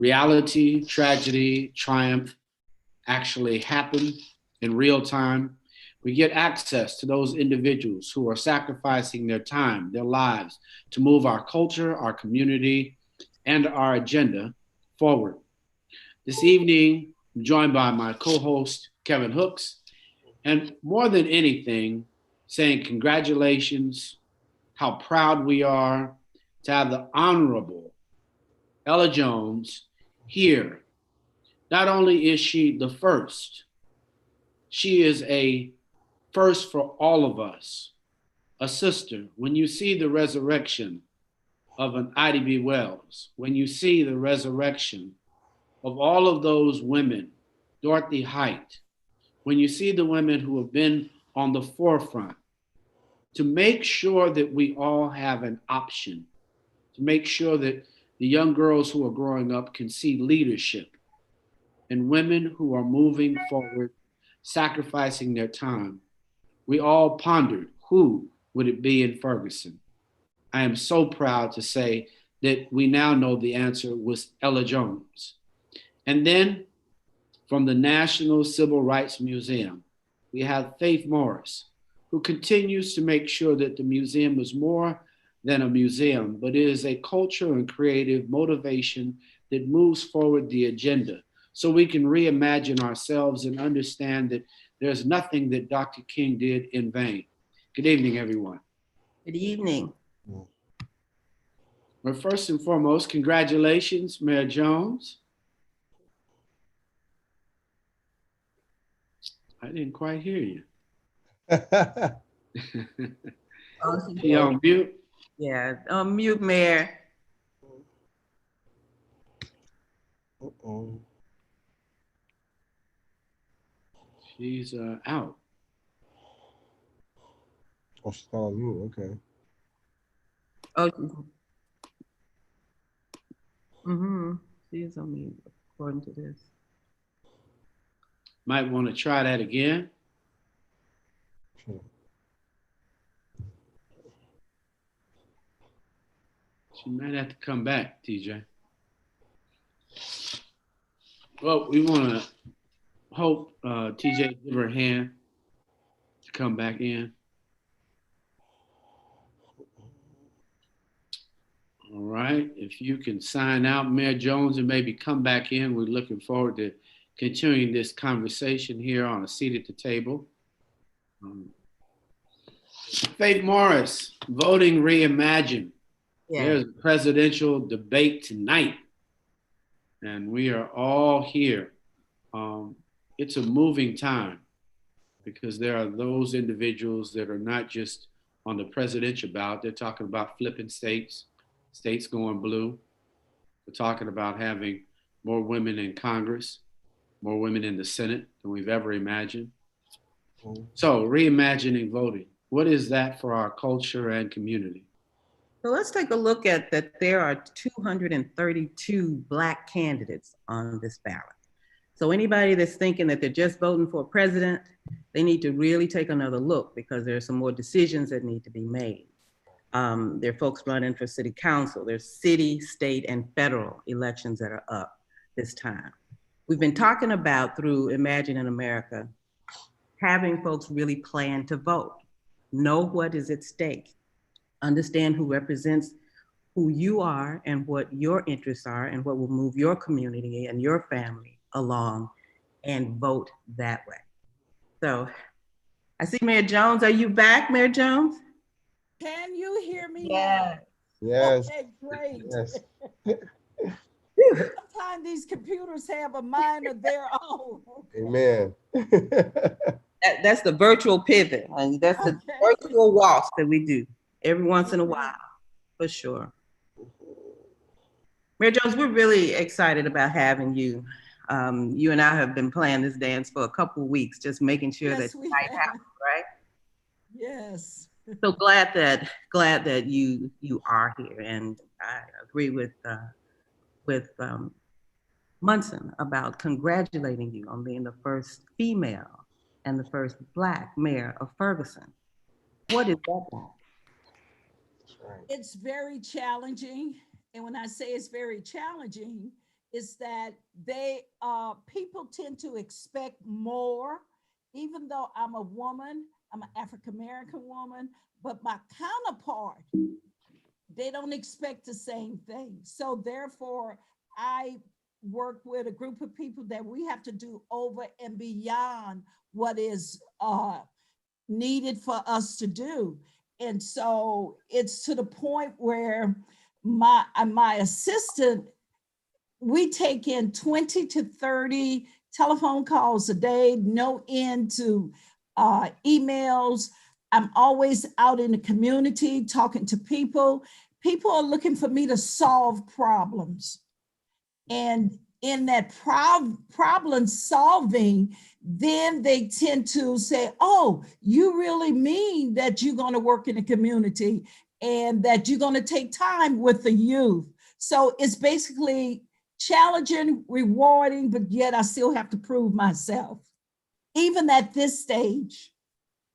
reality, tragedy, triumph actually happen in real time. We get access to those individuals who are sacrificing their time, their lives to move our culture, our community, and our agenda forward. This evening, I'm joined by my co host, Kevin Hooks, and more than anything, saying congratulations, how proud we are to have the Honorable Ella Jones here. Not only is she the first, she is a first for all of us, a sister. When you see the resurrection of an IDB Wells, when you see the resurrection of all of those women, Dorothy Height, when you see the women who have been on the forefront, to make sure that we all have an option, to make sure that the young girls who are growing up can see leadership and women who are moving forward, sacrificing their time. We all pondered who would it be in Ferguson. I am so proud to say that we now know the answer was Ella Jones. And then from the National Civil Rights Museum, we have Faith Morris, who continues to make sure that the museum is more than a museum, but it is a culture and creative motivation that moves forward the agenda so we can reimagine ourselves and understand that there's nothing that Dr. King did in vain. Good evening, everyone. Good evening. Well, first and foremost, congratulations, Mayor Jones. I didn't quite hear you. She on mute? Yeah, on mute, Mayor. She's out. Oh, she's not on mute. Okay. Oh, she's on mute according to this. Might want to try that again. Sure. She might have to come back, TJ. Well, we want to hope TJ give her a hand to come back in. All right, if you can sign out, Mayor Jones, and maybe come back in. We're looking forward to continuing this conversation here on A Seat at the Table. Faith Morris, voting reimagined. Yeah. There's a presidential debate tonight, and we are all here. It's a moving time because there are those individuals that are not just on the presidential ballot. They're talking about flipping states, states going blue. We're talking about having more women in Congress, more women in the Senate than we've ever imagined. So reimagining voting, what is that for our culture and community? So let's take a look at that. There are 232 Black candidates on this ballot. So anybody that's thinking that they're just voting for a president, they need to really take another look because there are some more decisions that need to be made. There are folks running for city council. There's city, state, and federal elections that are up this time. We've been talking about through Imagine in America, having folks really plan to vote, know what is at stake, understand who represents who you are and what your interests are and what will move your community and your family along, and vote that way. So I see Mayor Jones. Are you back, Mayor Jones? Can you hear me? Yeah. Yes. Okay, great. Yes. Sometimes these computers have a mind of their own. Amen. That's the virtual pivot. And that's the virtual waltz that we do every once in a while, for sure. Mayor Jones, we're really excited about having you. You and I have been playing this dance for a couple of weeks, just making sure that tonight happens, right? Yes. So glad that you are here, and I agree with Munson about congratulating you on being the first female and the first Black mayor of Ferguson. What is that about? It's very challenging. And when I say it's very challenging, is that people tend to expect more, even though I'm a woman, I'm an African American woman, but my counterpart, they don't expect the same thing. So therefore, I work with a group of people that we have to do over and beyond what is needed for us to do. And so it's to the point where my assistant, we take in 20 to 30 telephone calls a day, no end to emails. I'm always out in the community talking to people. People are looking for me to solve problems. And in that problem solving, then they tend to say, oh, you really mean that you're going to work in the community and that you're going to take time with the youth. So it's basically challenging, rewarding, but yet I still have to prove myself, even at this stage.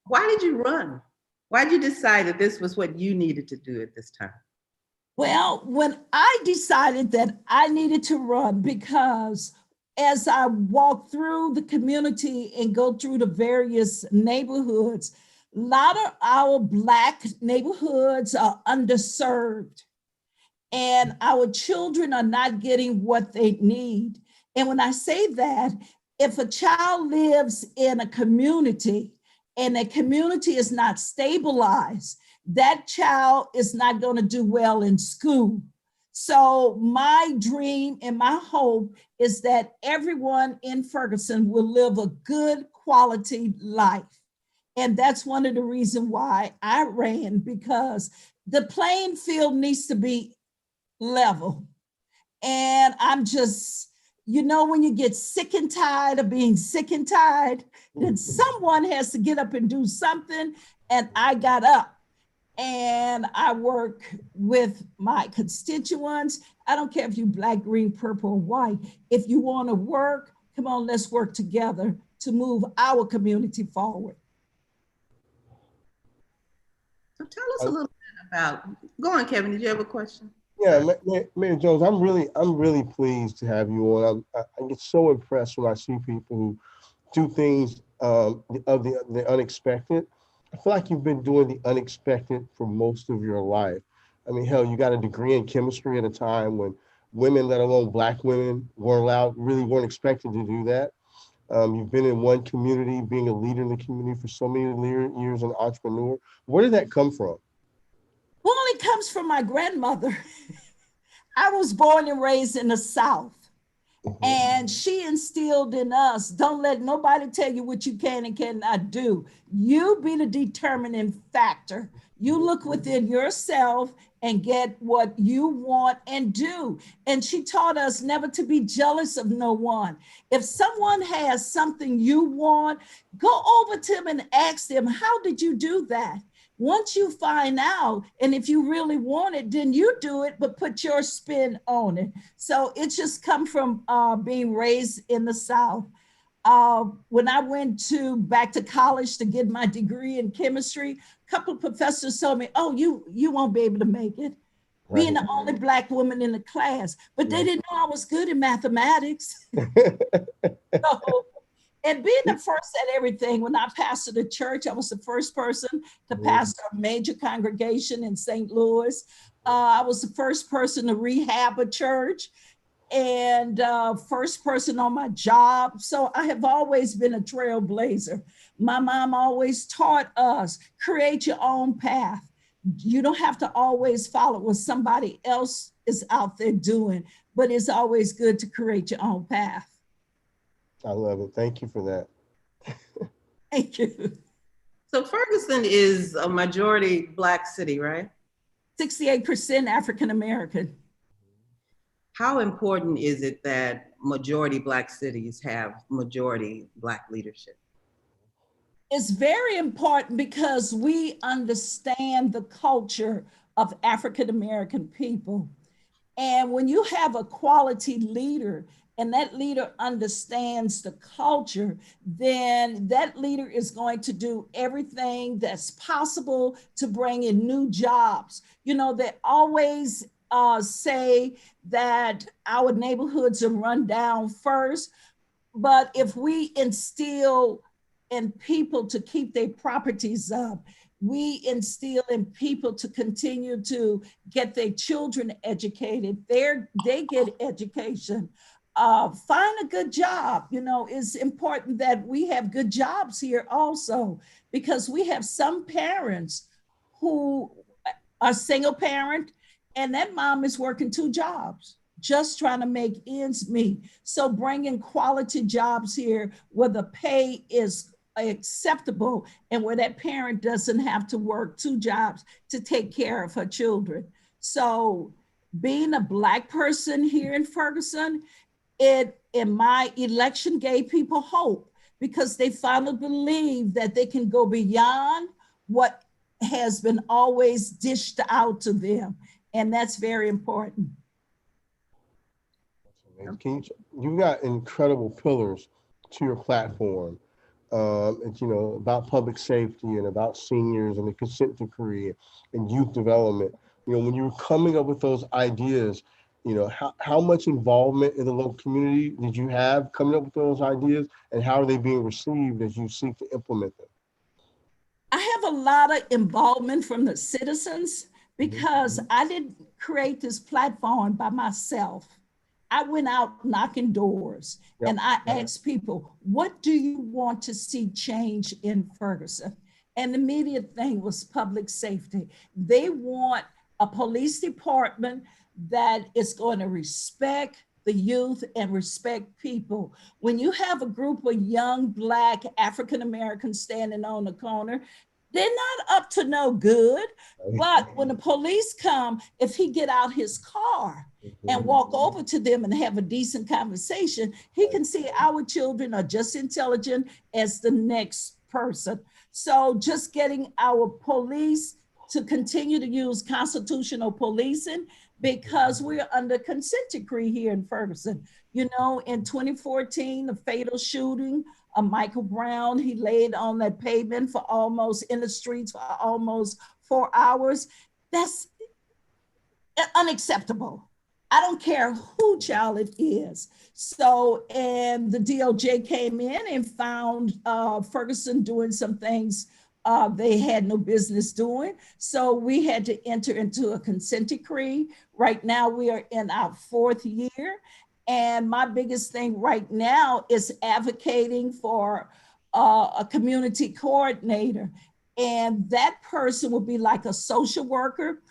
Why did you run? Why did you decide that this was what you needed to do at this time? Well, when I decided that I needed to run, because as I walk through the community and go through the various neighborhoods, a lot of our Black neighborhoods are underserved, and our children are not getting what they need. And when I say that, if a child lives in a community and a community is not stabilized, that child is not going to do well in school. So my dream and my hope is that everyone in Ferguson will live a good quality life. And that's one of the reasons why I ran, because the playing field needs to be level. And I'm just, when you get sick and tired of being sick and tired, then someone has to get up and do something. And I got up. And I work with my constituents. I don't care if you're Black, green, purple, or white. If you want to work, come on, let's work together to move our community forward. So tell us a little bit about, go on, Kevin, did you have a question? Yeah, Mayor Jones, I'm really pleased to have you on. I get so impressed when I see people who do things of the unexpected. I feel like you've been doing the unexpected for most of your life. I mean, hell, you got a degree in chemistry at a time when women, let alone Black women, weren't expected to do that. You've been in one community, being a leader in the community for so many years, an entrepreneur. Where did that come from? Well, it comes from my grandmother. I was born and raised in the South. And she instilled in us, don't let nobody tell you what you can and cannot do. You be the determining factor. You look within yourself and get what you want and do. And she taught us never to be jealous of no one. If someone has something you want, go over to them and ask them, how did you do that? Once you find out, and if you really want it, then you do it, but put your spin on it. So it's just come from being raised in the South. When I went back to college to get my degree in chemistry, a couple of professors told me, oh, you won't be able to make it. Right. Being the only Black woman in the class, but they didn't know I was good in mathematics. And being the first at everything, when I pastored a church, I was the first person to pastor a major congregation in St. Louis. I was the first person to rehab a church and first person on my job. So I have always been a trailblazer. My mom always taught us, create your own path. You don't have to always follow what somebody else is out there doing, but it's always good to create your own path. I love it. Thank you for that. Thank you. So Ferguson is a majority Black city, right? 68% African American. How important is it that majority Black cities have majority Black leadership? It's very important because we understand the culture of African American people. And when you have a quality leader, and that leader understands the culture, then that leader is going to do everything that's possible to bring in new jobs. They're always say that our neighborhoods are run down first, but if we instill in people to keep their properties up, we instill in people to continue to get their children educated, they get education, find a good job. You know, it's important that we have good jobs here also, because we have some parents who are single parent and that mom is working 2 jobs, just trying to make ends meet. So bringing quality jobs here where the pay is acceptable and where that parent doesn't have to work 2 jobs to take care of her children. So being a Black person here in Ferguson, it in my election gave people hope, because they finally believe that they can go beyond what has been always dished out to them. And that's very important. Can you've got incredible pillars to your platform. And about public safety and about seniors and the consent decree and youth development. When you were coming up with those ideas, how much involvement in the local community did you have coming up with those ideas, and how are they being received as you seek to implement them? I have a lot of involvement from the citizens, because I didn't create this platform by myself. I went out knocking doors. Yep. And I asked people, what do you want to see change in Ferguson? And the immediate thing was public safety. They want a police department that is going to respect the youth and respect people. When you have a group of young Black African Americans standing on the corner, they're not up to no good. But when the police come, if he get out his car and walk over to them and have a decent conversation, he can see our children are just intelligent as the next person. So just getting our police to continue to use constitutional policing, because we're under consent decree here in Ferguson. In 2014, the fatal shooting of Michael Brown, he laid on that pavement in the streets for almost 4 hours. That's unacceptable. I don't care who child it is. So, and the DOJ came in and found Ferguson doing some things they had no business doing. So we had to enter into a consent decree. Right now we are in our 4th year. And my biggest thing right now is advocating for a community coordinator. And that person will be like a social worker.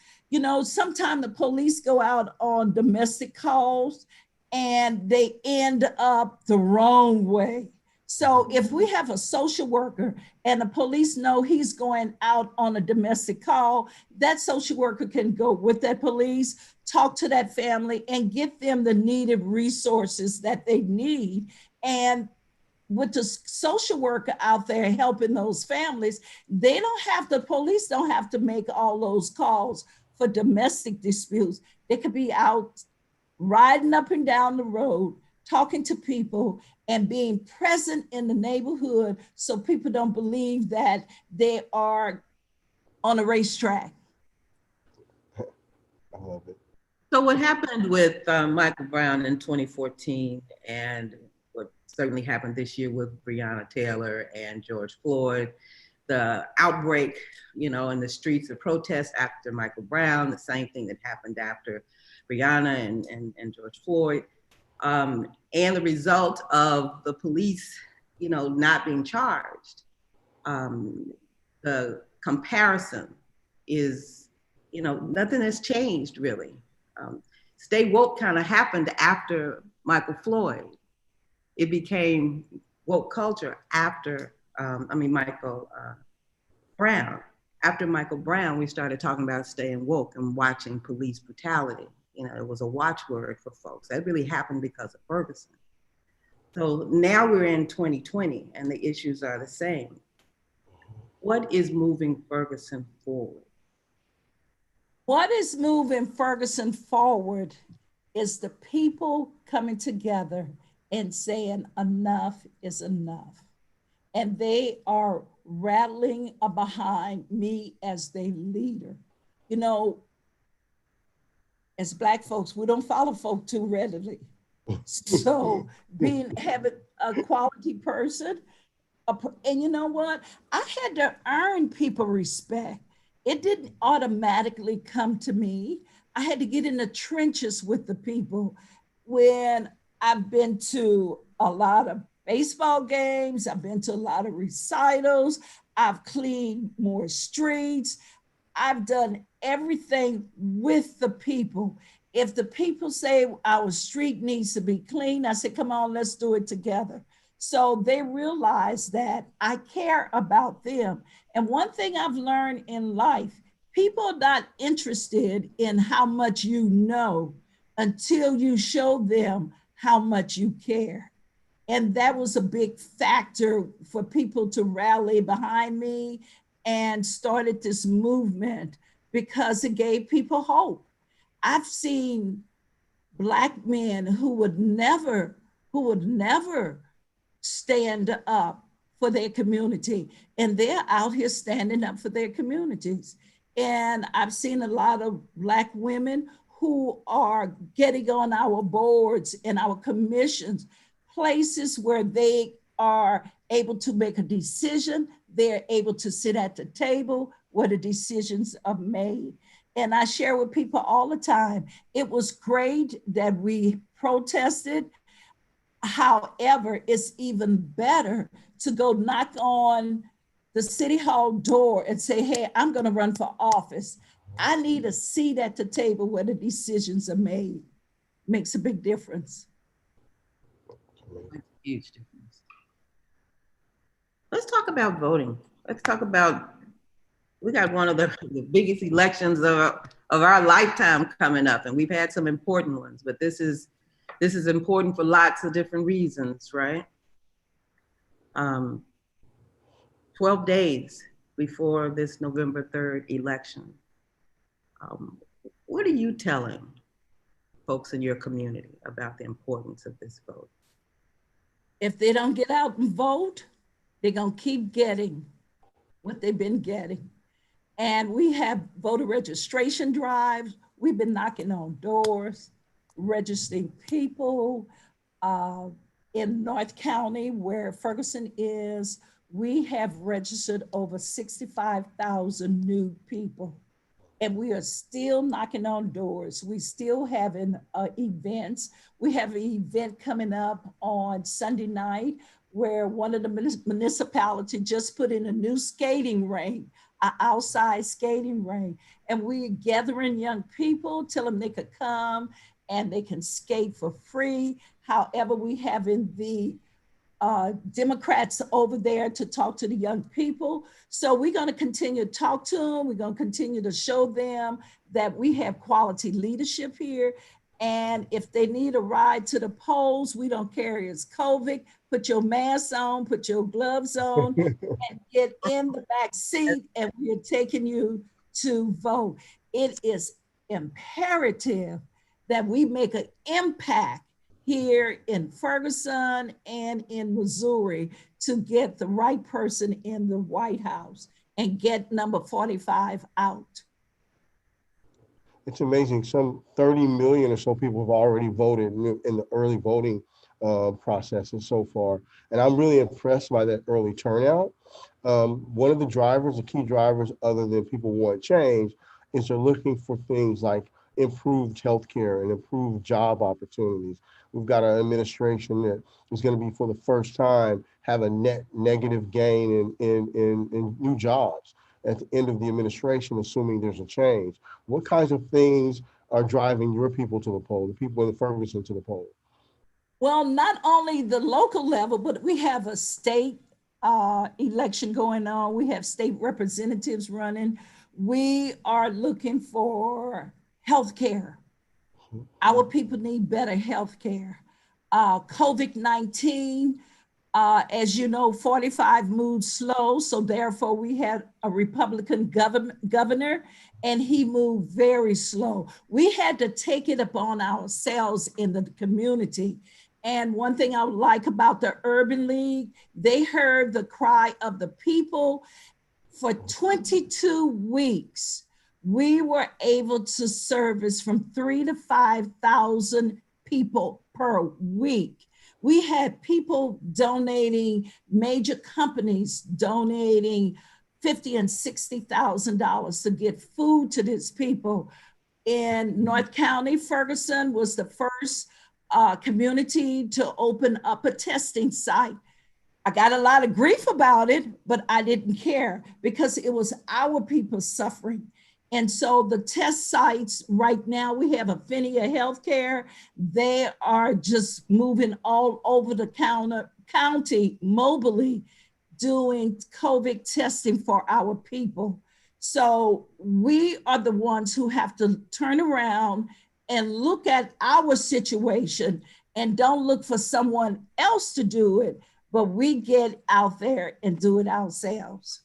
Sometimes the police go out on domestic calls and they end up the wrong way. So if we have a social worker and the police know he's going out on a domestic call, that social worker can go with that police, talk to that family, and get them the needed resources that they need. And with the social worker out there helping those families, the police don't have to make all those calls for domestic disputes. They could be out riding up and down the road, talking to people and being present in the neighborhood, so people don't believe that they are on a racetrack. I love it. So what happened with Michael Brown in 2014, and what certainly happened this year with Breonna Taylor and George Floyd, the outbreak, in the streets of protest after Michael Brown, the same thing that happened after Breonna and George Floyd, and the result of the police, not being charged. The comparison is, nothing has changed really. Stay woke kind of happened after Michael Floyd. It became woke culture after, Michael Brown. After Michael Brown, we started talking about staying woke and watching police brutality. It was a watchword for folks. That really happened because of Ferguson. So now we're in 2020 and the issues are the same. What is moving Ferguson forward? What is moving Ferguson forward is the people coming together and saying enough is enough. And they are rattling behind me as their leader. as Black folks, we don't follow folk too readily. So having a quality person, and you know what? I had to earn people respect. It didn't automatically come to me. I had to get in the trenches with the people. When I've been to a lot of baseball games, I've been to a lot of recitals, I've cleaned more streets, I've done everything with the people. If the people say our street needs to be clean, I said, come on, let's do it together. So they realize that I care about them. And one thing I've learned in life, people are not interested in how much you know until you show them how much you care. And that was a big factor for people to rally behind me and started this movement because it gave people hope. I've seen Black men who would never stand up for their community, and they're out here standing up for their communities. And I've seen a lot of Black women who are getting on our boards and our commissions, places where they are able to make a decision, they're able to sit at the table where the decisions are made. And I share with people all the time, it was great that we protested. However, it's even better to go knock on the city hall door and say, hey, I'm going to run for office. I need a seat at the table where the decisions are made. Makes a big difference. Huge difference. Let's talk about voting. Let's talk about, we got one of the biggest elections of our lifetime coming up, and we've had some important ones, but this is important for lots of different reasons, right? 12 days before this November 3rd election. What are you telling folks in your community about the importance of this vote? If they don't get out and vote, they're gonna keep getting what they've been getting. And we have voter registration drives. We've been knocking on doors, registering people. In North County, where Ferguson is, we have registered over 65,000 new people. And we are still knocking on doors. We still having events. We have an event coming up on Sunday night where one of the municipalities just put in a new skating rink, an outside skating rink. And we're gathering young people, tell them they could come and they can skate for free. However, we having the Democrats over there to talk to the young people. So we're going to continue to talk to them. We're going to continue to show them that we have quality leadership here. And if they need a ride to the polls, we don't care. It's COVID. Put your mask on, put your gloves on, and get in the back seat, and we're taking you to vote. It is imperative that we make an impact here in Ferguson and in Missouri to get the right person in the White House and get number 45 out. It's amazing. Some 30 million or so people have already voted in the early voting processes so far. And I'm really impressed by that early turnout. One of the drivers, the key drivers, other than people want change, is they're looking for things like improved healthcare and improved job opportunities. We've got an administration that is going to be, for the first time, have a net negative gain in new jobs at the end of the administration, assuming there's a change. What kinds of things are driving your people to the poll, the people in Ferguson to the poll? Well, not only the local level, but we have a state election going on. We have state representatives running. We are looking for healthcare. Our people need better healthcare. COVID-19, as you know, 45 moved slow, so therefore we had a Republican governor, and he moved very slow. We had to take it upon ourselves in the community. And one thing I would like about the Urban League, they heard the cry of the people. For 22 weeks, we were able to service from 3,000 to 5,000 people per week. We had people donating, major companies donating $50,000 and $60,000 to get food to these people. In North County, Ferguson was the first community to open up a testing site. I got a lot of grief about it, but I didn't care because it was our people suffering. And so the test sites right now, we have Affinia Healthcare. They are just moving all over the county mobily doing COVID testing for our people. So we are the ones who have to turn around and look at our situation and don't look for someone else to do it, but we get out there and do it ourselves.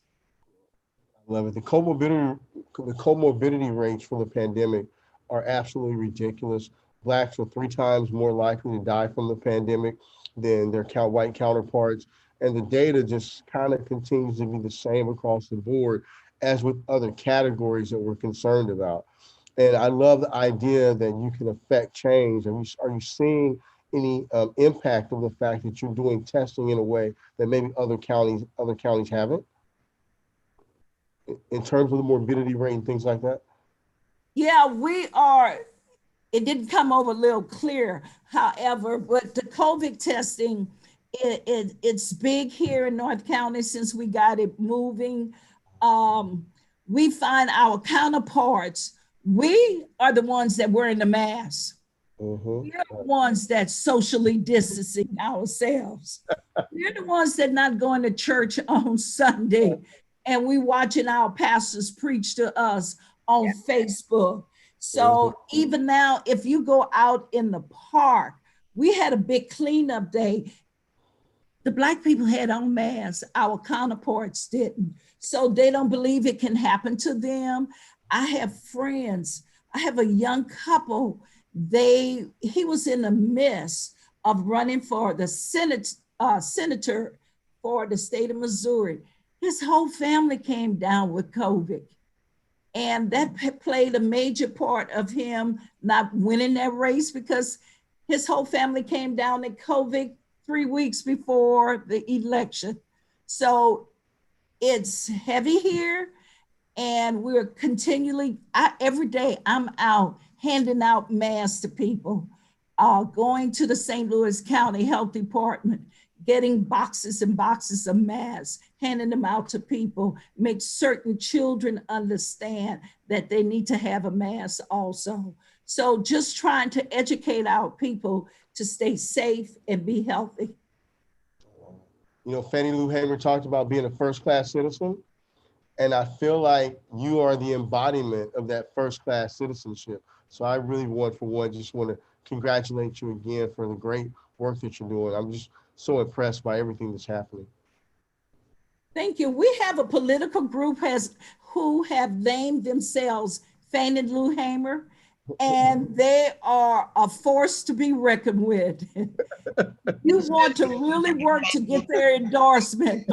I love it. The comorbidity rates from the pandemic are absolutely ridiculous. Blacks are 3 times more likely to die from the pandemic than their white counterparts. And the data just kind of continues to be the same across the board as with other categories that we're concerned about. And I love the idea that you can affect change. Are you seeing any impact of the fact that you're doing testing in a way that maybe other counties haven't, in terms of the morbidity rate and things like that? Yeah, we are. It didn't come over a little clear, however, but the COVID testing, it's big here in North County since we got it moving. We find our counterparts, we are the ones that wearing the mask. We're the ones that socially distancing ourselves. We're the ones that not going to church on Sunday, and we watching our pastors preach to us on Facebook. So even now, if you go out in the park, we had a big cleanup day. The Black people had on masks, our counterparts didn't. So they don't believe it can happen to them. I have friends, I have a young couple, he was in the midst of running for the senator for the state of Missouri. His whole family came down with COVID. And that played a major part of him not winning that race because his whole family came down in COVID 3 weeks before the election. So it's heavy here, and we're continually, every day I'm out handing out masks to people, going to the St. Louis County Health Department, getting boxes and boxes of masks, handing them out to people, make certain children understand that they need to have a mask also. So just trying to educate our people to stay safe and be healthy. You know, Fannie Lou Hamer talked about being a first-class citizen, and I feel like you are the embodiment of that first-class citizenship. So I really just want to congratulate you again for the great work that you're doing. I'm just so impressed by everything that's happening. Thank you. We have a political group who have named themselves Fannie Lou Hamer, and they are a force to be reckoned with. You want to really work to get their endorsement.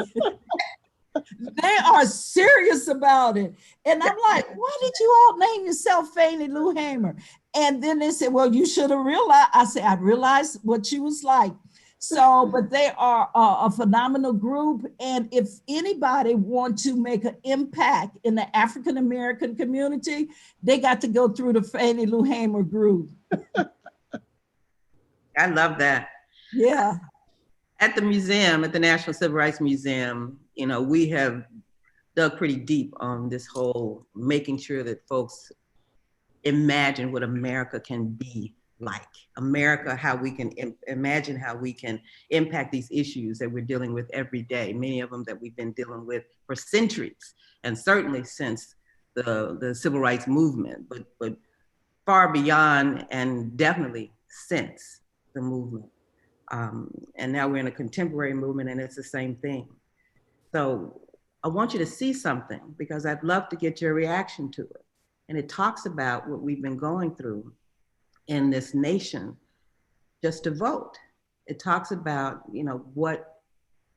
They are serious about it. And I'm like, why did you all name yourself Fannie Lou Hamer? And then they said, well, you should have realized. I said, I realized what she was like. So, but they are a phenomenal group. And if anybody want to make an impact in the African-American community, they got to go through the Fannie Lou Hamer group. I love that. Yeah. At the museum, at the National Civil Rights Museum, you know, we have dug pretty deep on this whole making sure that folks imagine what America can be like. America, how we can imagine how we can impact these issues that we're dealing with every day, many of them that we've been dealing with for centuries, and certainly since the civil rights movement, but far beyond and definitely since the movement. And now we're in a contemporary movement and it's the same thing. So I want you to see something because I'd love to get your reaction to it. And it talks about what we've been going through in this nation just to vote. It talks about, you know,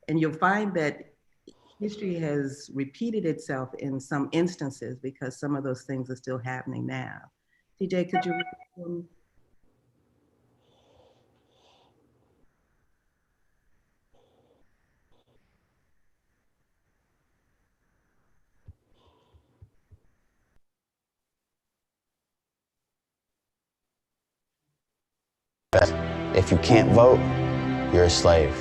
and you'll find that history has repeated itself in some instances because some of those things are still happening now. TJ, could you? If you can't vote, you're a slave.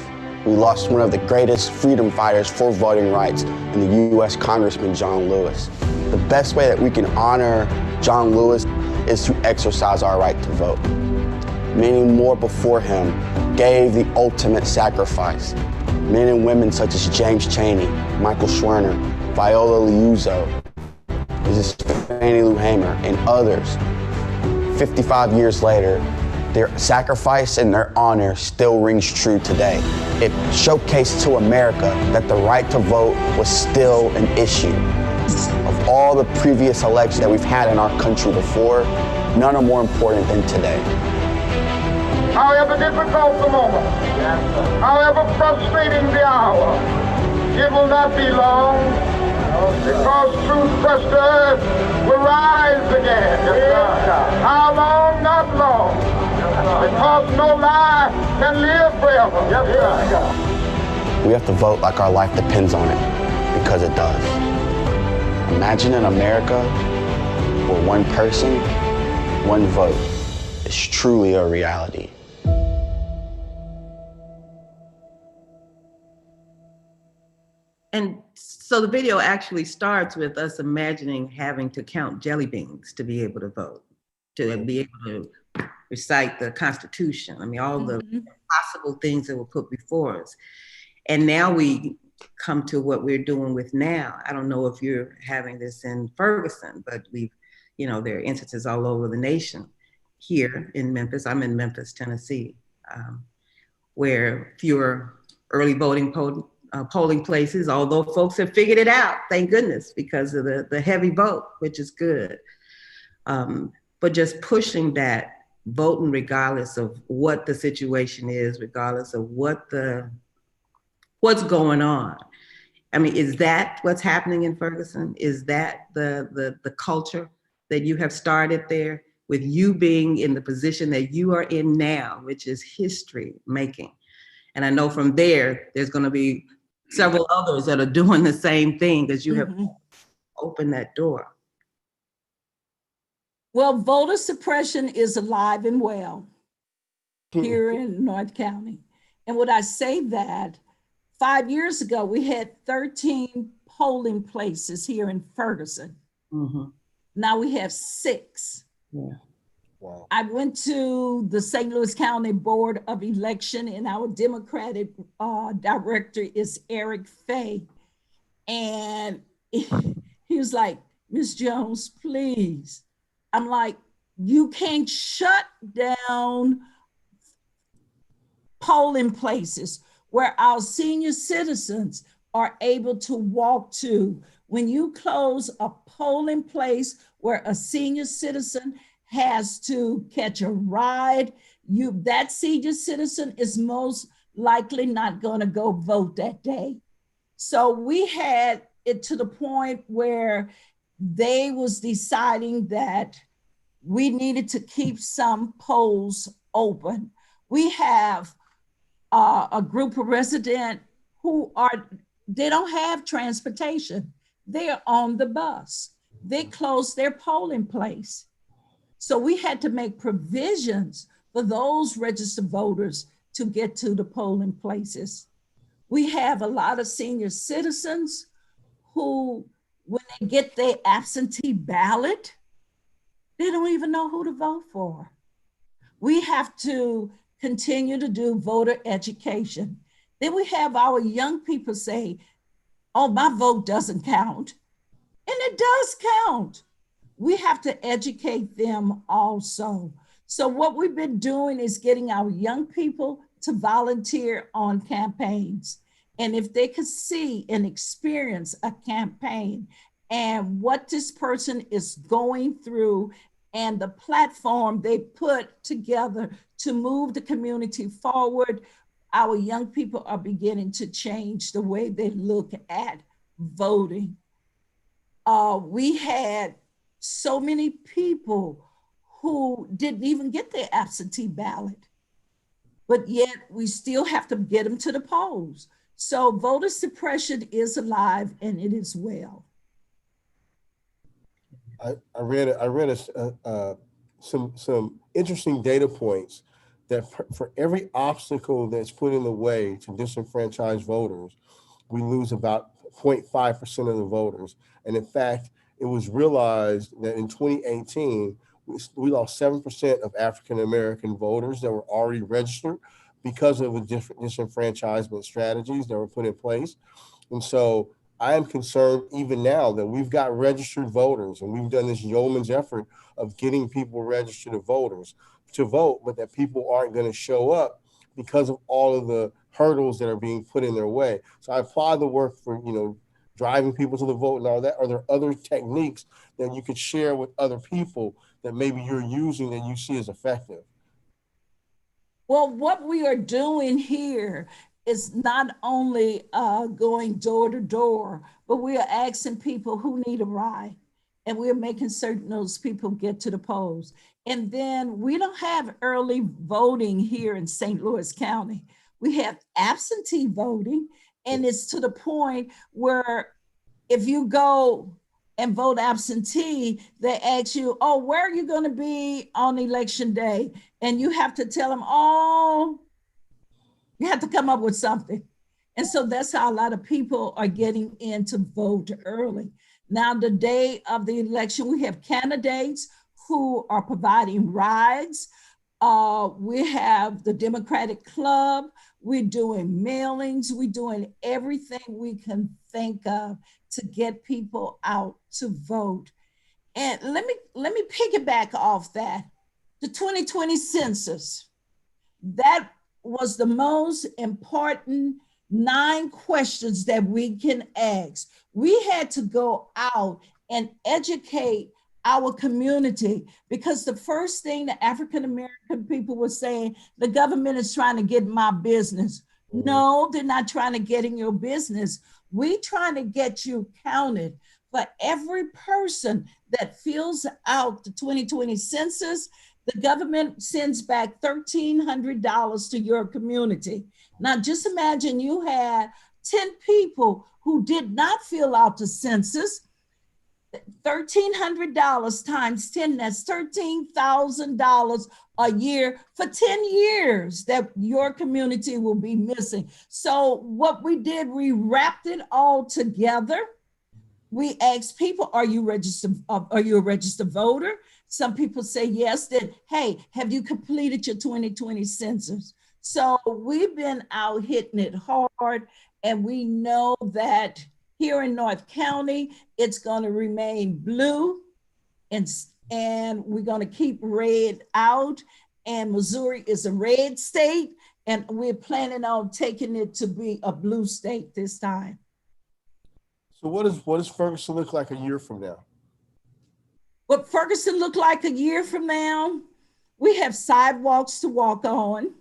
We lost one of the greatest freedom fighters for voting rights in the U.S. Congressman John Lewis. The best way that we can honor John Lewis is to exercise our right to vote. Many more before him gave the ultimate sacrifice. Men and women such as James Chaney, Michael Schwerner, Viola Liuzzo, Mrs. Fannie Lou Hamer, and others. 55 years later, their sacrifice and their honor still rings true today. It showcased to America that the right to vote was still an issue. Of all the previous elections that we've had in our country before, none are more important than today. However difficult the moment, however frustrating the hour, it will not be long, because truth crushed will rise again. How long? Not long, because no lie can live forever. We have to vote like our life depends on it, because it does. Imagine an America where one person, one vote is truly a reality. And so the video actually starts with us imagining having to count jelly beans to be able to vote, to be able to recite the Constitution. I mean, all the possible things that were put before us. And now we come to what we're doing with now. I don't know if you're having this in Ferguson, but we've, you know, there are instances all over the nation. Here in Memphis, I'm in Memphis, Tennessee, where fewer early voting polling places, although folks have figured it out, thank goodness, because of the heavy vote, which is good. But just pushing that, voting regardless of what the situation is, regardless of what's going on. I mean, is that what's happening in Ferguson? Is that the culture that you have started there, with you being in the position that you are in now, which is history making? And I know from there's going to be several others that are doing the same thing, because you have opened that door. Well, voter suppression is alive and well here in North County. And would I say that 5 years ago, we had 13 polling places here in Ferguson. Now we have 6. Yeah. Wow. I went to the St. Louis County Board of Election, and our Democratic director is Eric Fay. And he was like, "Ms. Jones, please." I'm like, you can't shut down polling places where our senior citizens are able to walk to. When you close a polling place where a senior citizen has to catch a ride, that senior citizen is most likely not going to go vote that day. So we had it to the point where they was deciding that we needed to keep some polls open. We have a group of residents who they don't have transportation. They're on the bus. They closed their polling place. So we had to make provisions for those registered voters to get to the polling places. We have a lot of senior citizens who, when they get their absentee ballot, they don't even know who to vote for. We have to continue to do voter education. Then we have our young people say, "Oh, my vote doesn't count." And it does count. We have to educate them also. So what we've been doing is getting our young people to volunteer on campaigns. And if they could see and experience a campaign and what this person is going through and the platform they put together to move the community forward, our young people are beginning to change the way they look at voting. We had so many people who didn't even get their absentee ballot, but yet we still have to get them to the polls. So voter suppression is alive and it is well. I read some interesting data points that for every obstacle that's put in the way to disenfranchise voters, we lose about 0.5% of the voters. And in fact, it was realized that in 2018, we lost 7% of African-American voters that were already registered because of the different disenfranchisement strategies that were put in place. And so I am concerned even now that we've got registered voters and we've done this yeoman's effort of getting people registered as voters to vote, but that people aren't going to show up because of all of the hurdles that are being put in their way. So I applaud the work for, driving people to the vote and all that. Are there other techniques that you could share with other people that maybe you're using that you see as effective? Well, what we are doing here is not only going door to door, but we are asking people who need a ride. And we're making certain those people get to the polls. And then we don't have early voting here in St. Louis County. We have absentee voting, and it's to the point where if you go and vote absentee, they ask you, oh, where are you going to be on election day? And you have to tell them, oh, you have to come up with something. And so that's how a lot of people are getting in to vote early. Now, the day of the election, we have candidates who are providing rides. We have the Democratic Club. We're doing mailings. We're doing everything we can think of to get people out to vote. And let me piggyback off that. The 2020 census, that was the most important 9 questions that we can ask. We had to go out and educate our community because the first thing the African-American people were saying, the government is trying to get my business. No, they're not trying to get in your business. We trying to get you counted. For every person that fills out the 2020 census, the government sends back $1,300 to your community. Now, just imagine you had 10 people who did not fill out the census. $1,300 times 10, that's $13,000 a year for 10 years that your community will be missing. So what we did, we wrapped it all together. We asked people, are you registered? Are you a registered voter? Some people say yes. Then, hey, have you completed your 2020 census? So we've been out hitting it hard, and we know that here in North County, it's going to remain blue, and we're going to keep red out. And Missouri is a red state, and we're planning on taking it to be a blue state this time. So what does Ferguson look like a year from now? What Ferguson look like a year from now? We have sidewalks to walk on.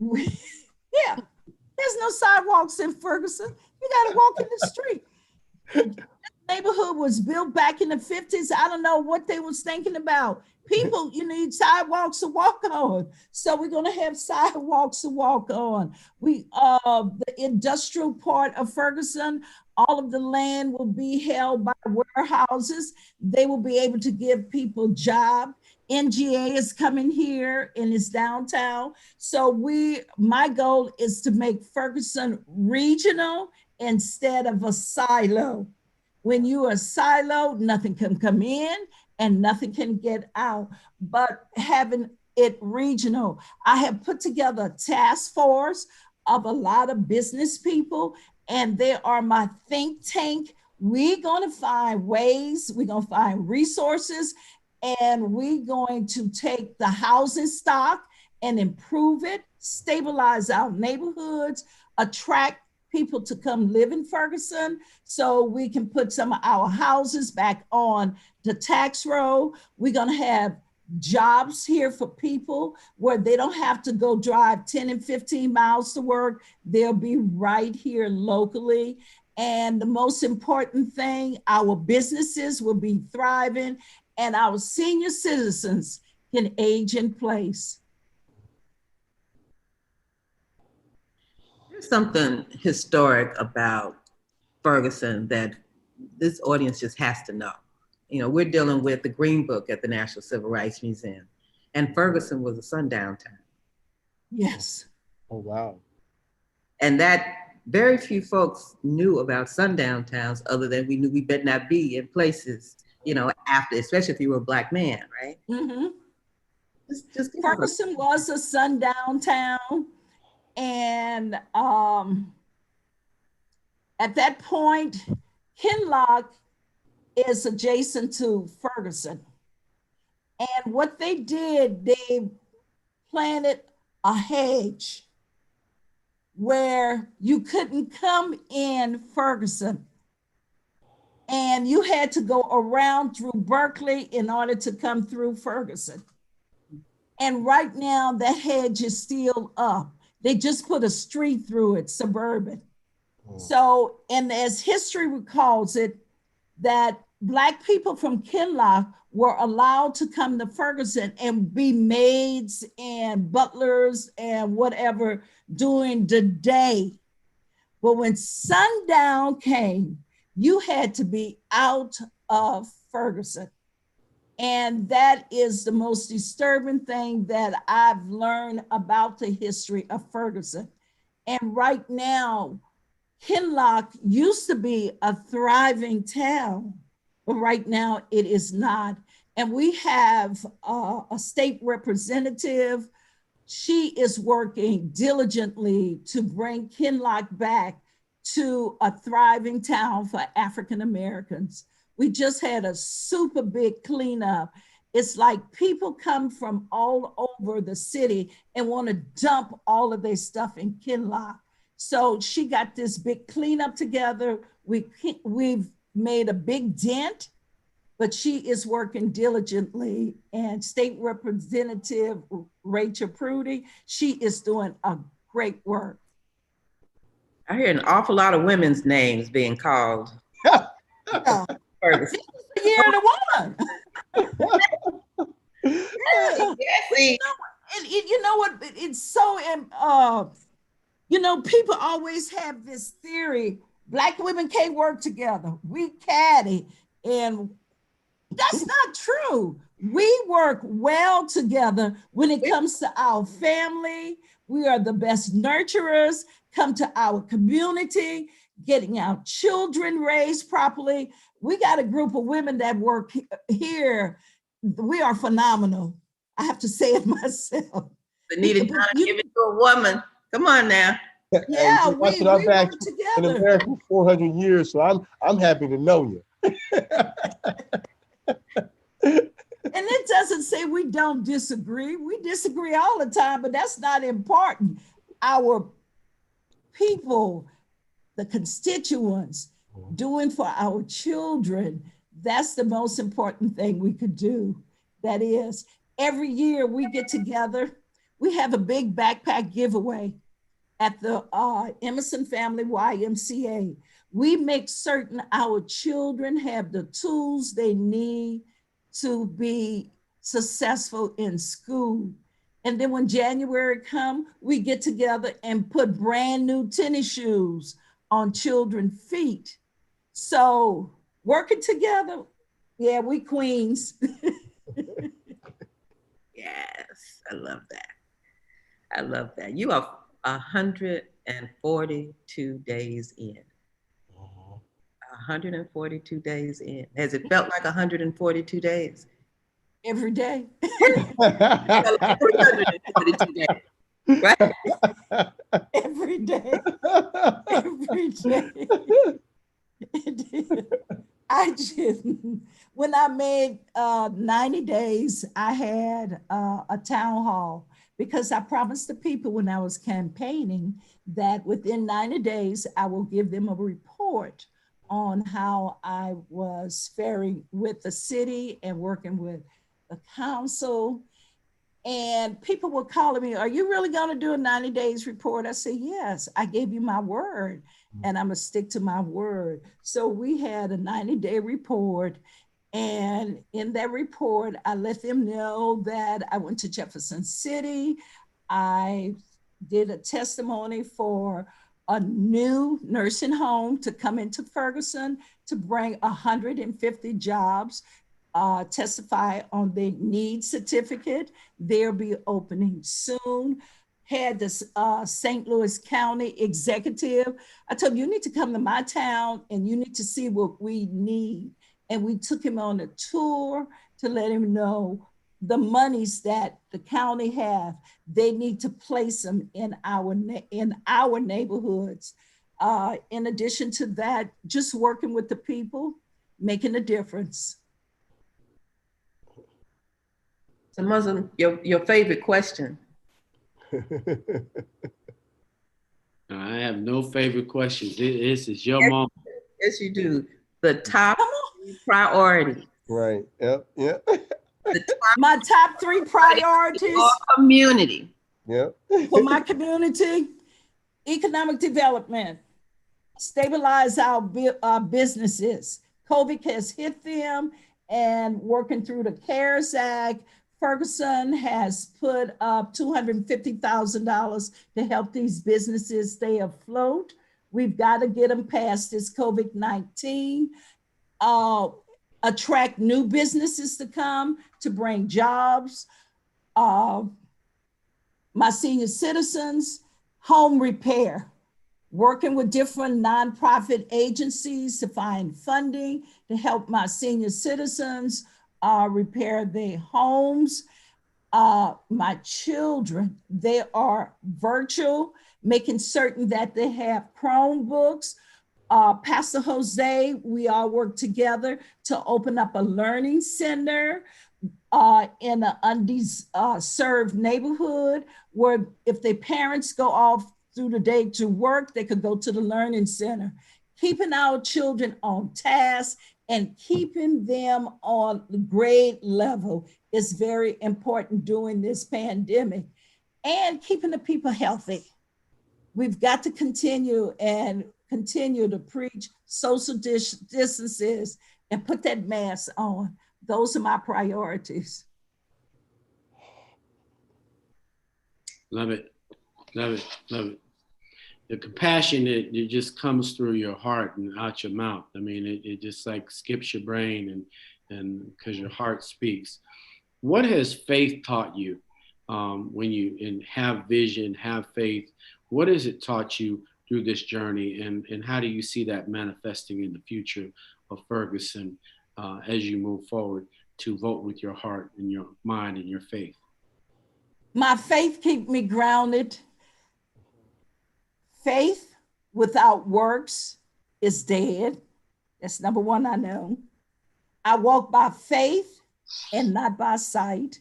Yeah, there's no sidewalks in Ferguson. You got to walk in the street. This neighborhood was built back in the 50s. I don't know what they was thinking about. People, you need sidewalks to walk on. So we're going to have sidewalks to walk on. The industrial part of Ferguson, all of the land will be held by warehouses. They will be able to give people jobs. NGA is coming here in its downtown. So my goal is to make Ferguson regional instead of a silo. When you are siloed, nothing can come in and nothing can get out. But having it regional, I have put together a task force of a lot of business people, and they are my think tank. We're going to find ways, we're going to find resources, and we're going to take the housing stock and improve it, stabilize our neighborhoods, attract people to come live in Ferguson so we can put some of our houses back on the tax roll. We're going to have jobs here for people where they don't have to go drive 10 and 15 miles to work. They'll be right here locally. And the most important thing, our businesses will be thriving and our senior citizens can age in place. There's something historic about Ferguson that this audience just has to know. You know, we're dealing with the Green Book at the National Civil Rights Museum, and Ferguson was a sundown town. Yes. Oh, wow. And that very few folks knew about sundown towns other than we knew we better not be in places, you know, after, especially if you were a Black man, right? Mm-hmm. Just Ferguson was a sundown town. And at that point, Kinloch is adjacent to Ferguson. And what they did, they planted a hedge where you couldn't come in Ferguson. And you had to go around through Berkeley in order to come through Ferguson. And right now that hedge is still up. They just put a street through it, suburban. So, and as history recalls it, that Black people from Kinloch were allowed to come to Ferguson and be maids and butlers and whatever during the day. But when sundown came, you had to be out of Ferguson. And that is the most disturbing thing that I've learned about the history of Ferguson. And right now, Kinloch used to be a thriving town, but right now it is not. And we have a state representative. She is working diligently to bring Kinloch back to a thriving town for African Americans. We just had a super big cleanup. It's like people come from all over the city and want to dump all of their stuff in Kinloch. So she got this big cleanup together. We've made a big dent, but she is working diligently. And State Representative Rachel Prudy, she is doing a great work. I hear an awful lot of women's names being called. Yeah. Ferguson. The year of the woman. Yeah. Yes. And you know what? It's so, you know, people always have this theory, Black women can't work together. We catty. And that's not true. We work well together when it comes to our family. We are the best nurturers, come to our community, getting our children raised properly. We got a group of women that work here. We are phenomenal. I have to say it myself. Anita, give it to a woman. Come on now. Yeah, we we work work in together. America for 400 years, so I'm happy to know you. And it doesn't say we don't disagree. We disagree all the time, but that's not important. Our people, the constituents, doing for our children, that's the most important thing we could do. That is, every year we get together, we have a big backpack giveaway at the Emerson Family YMCA. We make certain our children have the tools they need to be successful in school. And then when January come, we get together and put brand new tennis shoes on children's feet. So working together, yeah, we queens. Yes, I love that. I love that. You are 142 days in. 142 days in. Has it felt like 142 days? Every day. 342 days, right? Every day. Every day. I just, when I made 90 days, I had a town hall because I promised the people when I was campaigning that within 90 days, I will give them a report on how I was faring with the city and working with the council. And people were calling me, are you really going to do a 90 days report? I said, yes, I gave you my word and I'm going to stick to my word. So we had a 90-day report. And in that report, I let them know that I went to Jefferson City. I did a testimony for a new nursing home to come into Ferguson to bring 150 jobs, testify on the need certificate. They'll be opening soon. Had this St. Louis County executive. I told him, you need to come to my town and you need to see what we need. And we took him on a tour to let him know the monies that the county have, they need to place them in our neighborhoods. In addition to that, just working with the people, making a difference. So Muslim, your favorite question. I have no favorite questions. This is your moment. Yes, you do. The top priority. Right. Yep. Yep. My top 3 priorities for community. Yep. for my community: economic development, stabilize our businesses. COVID has hit them, and working through the CARES Act, Ferguson has put up $250,000 to help these businesses stay afloat. We've got to get them past this COVID-19. Attract new businesses to come to bring jobs. My senior citizens, home repair, working with different nonprofit agencies to find funding to help my senior citizens repair their homes. My children, they are virtual, making certain that they have Chromebooks. Pastor Jose, we all work together to open up a learning center in an underserved neighborhood where if their parents go off through the day to work, they could go to the learning center. Keeping our children on task and keeping them on the grade level is very important during this pandemic, and keeping the people healthy. We've got to continue to preach social distances and put that mask on. Those are my priorities. Love it. Love it. Love it. The compassion, it just comes through your heart and out your mouth. I mean, it just like skips your brain and because your heart speaks. What has faith taught you when you have vision, have faith? What has it taught you through this journey, and how do you see that manifesting in the future of Ferguson as you move forward to vote with your heart and your mind and your faith? My faith keeps me grounded. Faith without works is dead. That's number one, I know. I walk by faith and not by sight.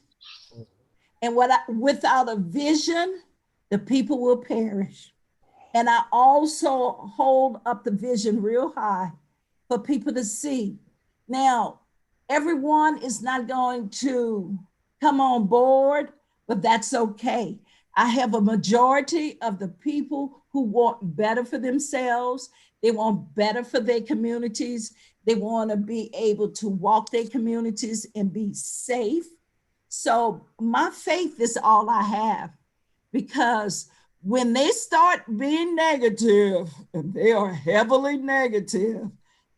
And without a vision, the people will perish. And I also hold up the vision real high for people to see. Now, everyone is not going to come on board, but that's okay. I have a majority of the people who want better for themselves. They want better for their communities. They want to be able to walk their communities and be safe. So my faith is all I have, because when they start being negative, and they are heavily negative,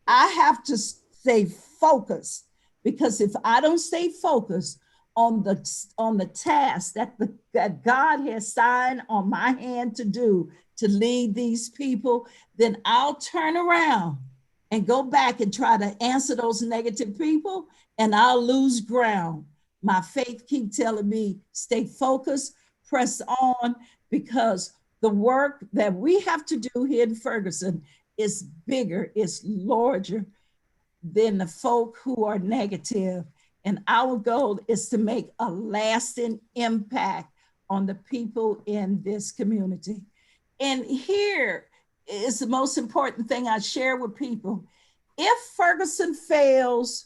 I have to stay focused, because if I don't stay focused on the task that God has signed on my hand to do, to lead these people, then I'll turn around and go back and try to answer those negative people, and I'll lose ground. My faith keeps telling me, stay focused, press on, because the work that we have to do here in Ferguson is bigger, it's larger than the folk who are negative. And our goal is to make a lasting impact on the people in this community. And here is the most important thing I share with people. If Ferguson fails,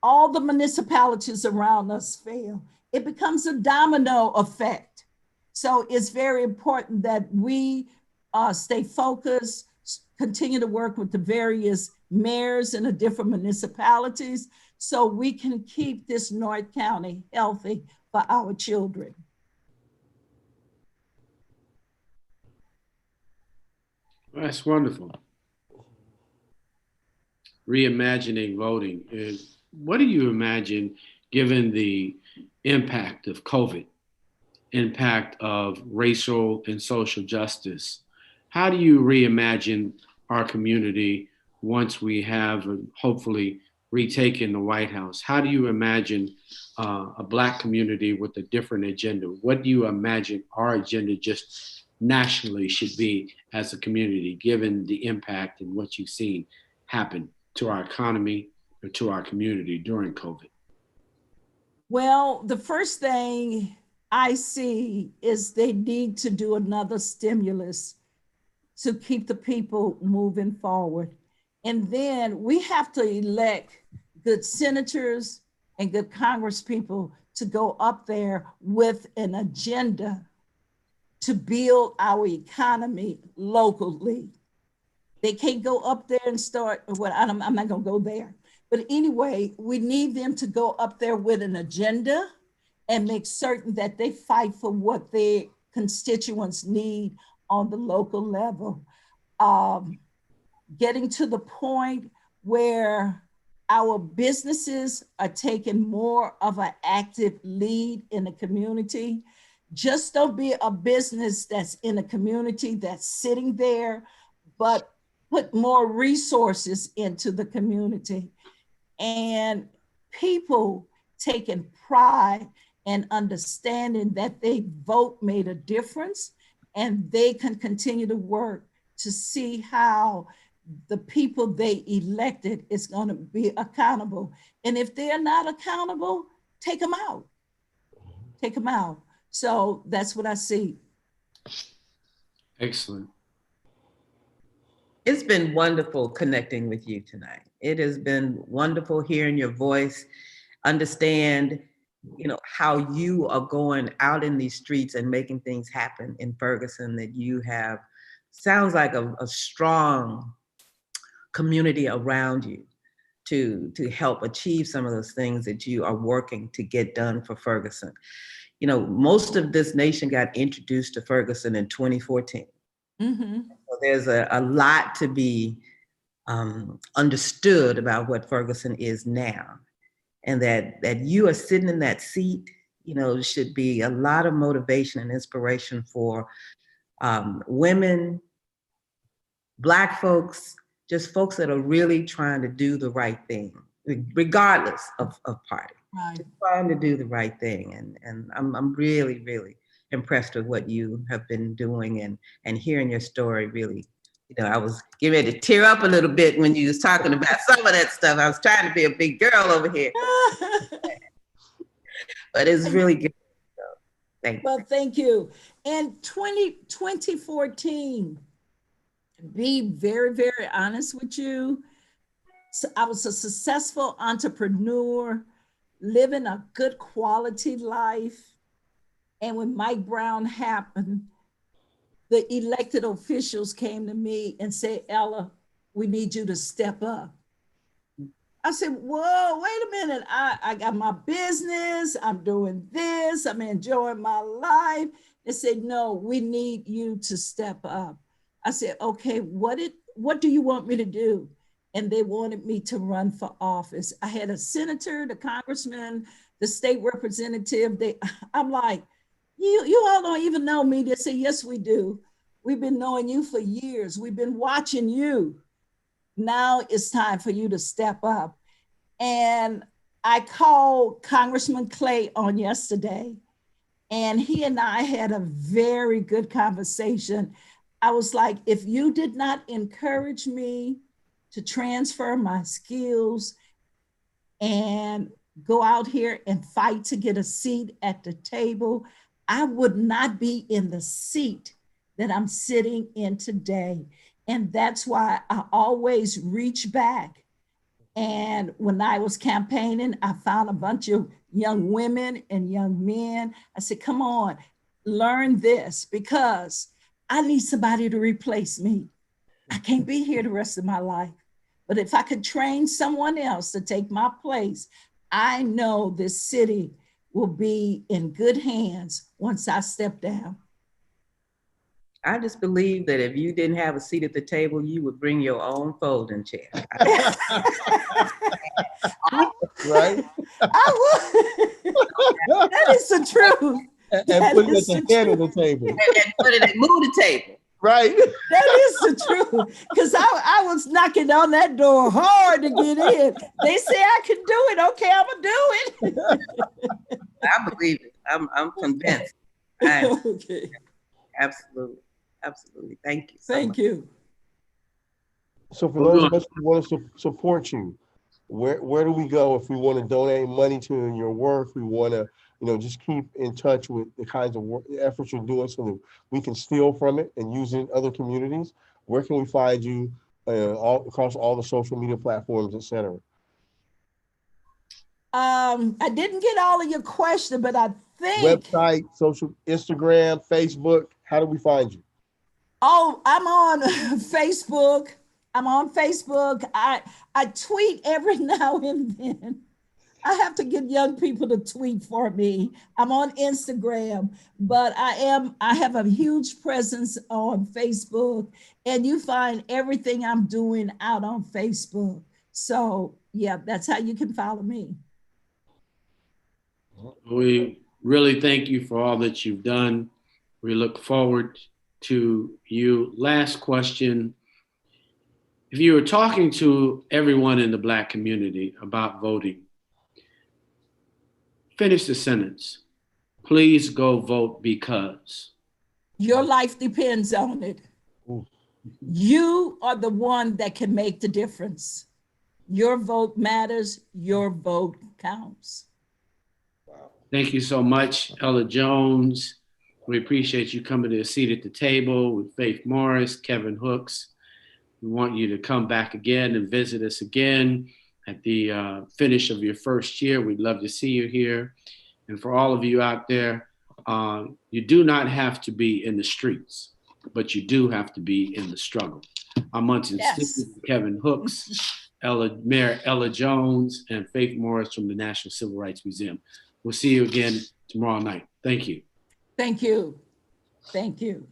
all the municipalities around us fail. it becomes a domino effect. So it's very important that we stay focused, continue to work with the various mayors in the different municipalities so we can keep this North County healthy for our children. That's wonderful. Reimagining voting. What do you imagine, given the impact of COVID, impact of racial and social justice? How do you reimagine our community once we have hopefully retaken the White House? How do you imagine a Black community with a different agenda? What do you imagine our agenda just nationally should be as a community, given the impact and what you've seen happen to our economy or to our community during COVID? Well, the first thing I see is they need to do another stimulus to keep the people moving forward. And then we have to elect good senators and good congresspeople to go up there with an agenda to build our economy locally. They can't go up there and start, well, I'm not gonna go there. But anyway, we need them to go up there with an agenda and make certain that they fight for what their constituents need on the local level. Getting to the point where our businesses are taking more of an active lead in the community. Just don't be a business that's in a community that's sitting there, but put more resources into the community. And people taking pride and understanding that their vote made a difference, and they can continue to work to see how the people they elected is going to be accountable. And if they're not accountable, take them out. Take them out. So that's what I see. Excellent. It's been wonderful connecting with you tonight. It has been wonderful hearing your voice, understand, how you are going out in these streets and making things happen in Ferguson, that you have, sounds like a strong community around you to help achieve some of those things that you are working to get done for Ferguson. Most of this nation got introduced to Ferguson in 2014. Mm-hmm. So there's a lot to be understood about what Ferguson is now. And that you are sitting in that seat, should be a lot of motivation and inspiration for women, Black folks, just folks that are really trying to do the right thing, regardless of party. Right. Just trying to do the right thing. And I'm really, really impressed with what you have been doing, and hearing your story really, I was getting ready to tear up a little bit when you was talking about some of that stuff. I was trying to be a big girl over here. But it's really good. So, thank you. Well, thank you. In 2014, to be very, very honest with you, so I was a successful entrepreneur, living a good quality life. And when Mike Brown happened, the elected officials came to me and said, Ella, we need you to step up. I said, whoa, wait a minute. I got my business. I'm doing this. I'm enjoying my life. They said, no, we need you to step up. I said, okay, what do you want me to do? And they wanted me to run for office. I had a senator, the congressman, the state representative. I'm like, you all don't even know me. They say, yes, we do. We've been knowing you for years. We've been watching you. Now it's time for you to step up. And I called Congressman Clay on yesterday, and he and I had a very good conversation. I was like, if you did not encourage me to transfer my skills and go out here and fight to get a seat at the table, I would not be in the seat that I'm sitting in today. And that's why I always reach back. And when I was campaigning, I found a bunch of young women and young men. I said, come on, learn this, because I need somebody to replace me. I can't be here the rest of my life. But if I could train someone else to take my place, I know this city will be in good hands once I step down. I just believe that if you didn't have a seat at the table, you would bring your own folding chair. Right? I would. That is the truth. And put it at the head of the table. And put it and move the table. Right? That is the truth. Because I was knocking on that door hard to get in. They say I can do it. Okay, I'm gonna do it. I believe it. I'm convinced. Okay. Absolutely. Absolutely. Thank you. Thank you. So for those of us who want to support you, where do we go if we want to donate money to your work? We want to, just keep in touch with the kinds of efforts you're doing so that we can steal from it and use it in other communities. Where can we find you across all the social media platforms, et cetera? I didn't get all of your question, but I think website, social, Instagram, Facebook. How do we find you? Oh, I'm on Facebook. I tweet every now and then. I have to get young people to tweet for me. I'm on Instagram, but I have a huge presence on Facebook, and you find everything I'm doing out on Facebook. So yeah, that's how you can follow me. We really thank you for all that you've done. We look forward to you. Last question. If you were talking to everyone in the Black community about voting, finish the sentence. Please go vote because. Your life depends on it. Ooh. You are the one that can make the difference. Your vote matters. Your vote counts. Thank you so much, Ella Jones. We appreciate you coming to a seat at the table with Faith Morris, Kevin Hooks. We want you to come back again and visit us again at the finish of your first year. We'd love to see you here. And for all of you out there, you do not have to be in the streets, but you do have to be in the struggle. I'm Munson Stevens, Kevin Hooks, Mayor Ella Jones, and Faith Morris from the National Civil Rights Museum. We'll see you again tomorrow night. Thank you. Thank you. Thank you.